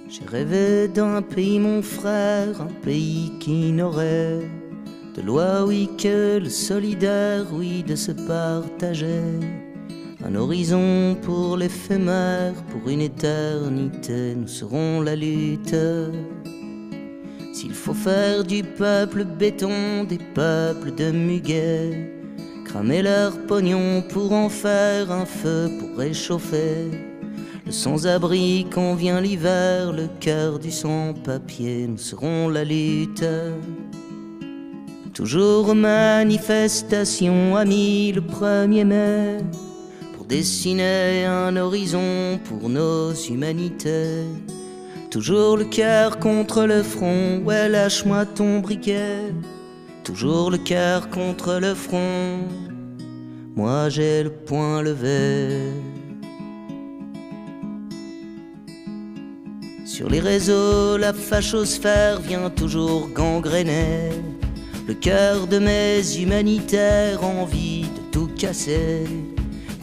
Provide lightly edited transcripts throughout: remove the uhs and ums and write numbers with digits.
J'ai rêvé d'un pays, mon frère, un pays qui n'aurait de loi, oui, que le solidaire, oui, de se partager. Un horizon pour l'éphémère, pour une éternité, nous serons la lutte. S'il faut faire du peuple béton, des peuples de muguet, cramer leur pognon pour en faire un feu pour réchauffer le sans-abri quand vient l'hiver, le cœur du sans-papier, nous serons la lutte. Toujours aux manifestations, amis, le 1er mai, pour dessiner un horizon pour nos humanités. Toujours le cœur contre le front, ouais, lâche-moi ton briquet. Toujours le cœur contre le front, moi j'ai le poing levé. Sur les réseaux, la fachosphère vient toujours gangréner le cœur de mes humanitaires, envie de tout casser.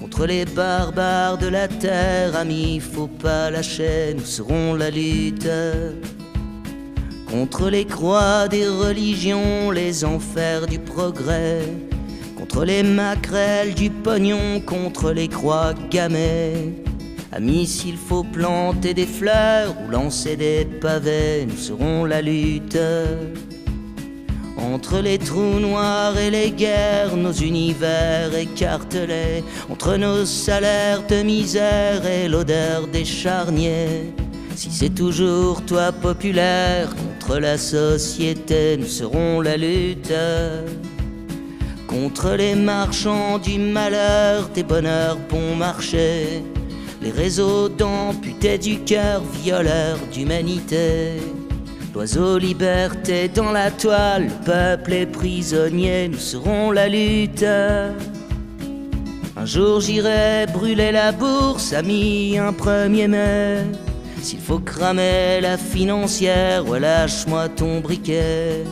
Contre les barbares de la terre, amis, faut pas lâcher, nous serons la lutte. Contre les croix des religions, les enfers du progrès, contre les maquerelles du pognon, contre les croix gammées. Amis, s'il faut planter des fleurs ou lancer des pavés, nous serons la lutte. Entre les trous noirs et les guerres, nos univers écartelés, entre nos salaires de misère et l'odeur des charniers. Si c'est toujours toi populaire contre la société, nous serons la lutte. Contre les marchands du malheur, des bonheurs bon marché, les réseaux d'amputés du cœur, violeurs d'humanité. L'oiseau liberté dans la toile, le peuple est prisonnier, nous serons la lutte. Un jour j'irai brûler la bourse, amis, un 1er mai. S'il faut cramer la financière, ouais, lâche-moi ton briquet.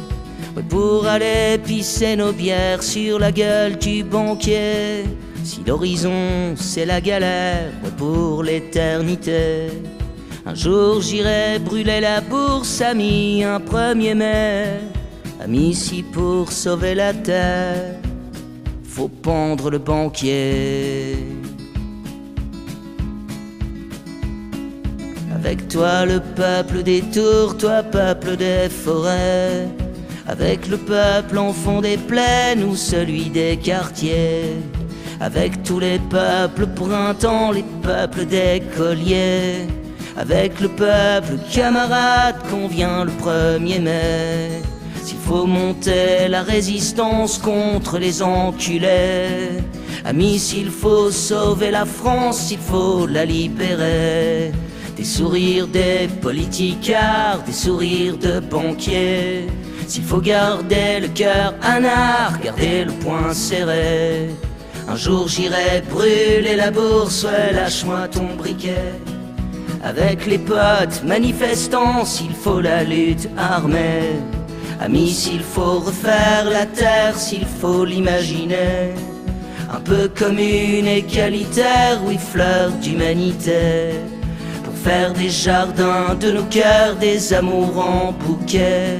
Ouais, pour aller pisser nos bières sur la gueule du banquier. Si l'horizon c'est la galère, ouais, pour l'éternité. Un jour j'irai brûler la bourse, amis, un 1er mai. Amis, si pour sauver la terre, faut pendre le banquier. Avec toi le peuple des tours, toi peuple des forêts. Avec le peuple enfant des plaines ou celui des quartiers. Avec tous les peuples printemps, les peuples des colliers. Avec le peuple camarade qu'on vient le 1er mai. S'il faut monter la résistance contre les enculés. Amis, s'il faut sauver la France, s'il faut la libérer. Des sourires des politicards, des sourires de banquiers. S'il faut garder le cœur anard, garder le poing serré. Un jour j'irai brûler la bourse, ouais, lâche-moi ton briquet. Avec les potes manifestants, s'il faut la lutte armée. Amis, s'il faut refaire la terre, s'il faut l'imaginer. Un peu commune, égalitaire, oui, fleur d'humanité. Pour faire des jardins de nos cœurs, des amours en bouquet.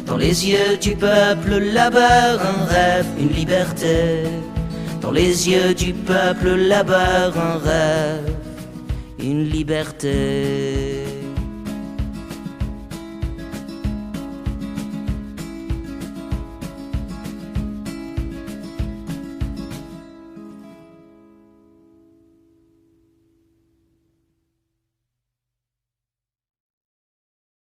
Dans les yeux du peuple, là-bas, un rêve, une liberté. Dans les yeux du peuple, là-bas, un rêve, une liberté.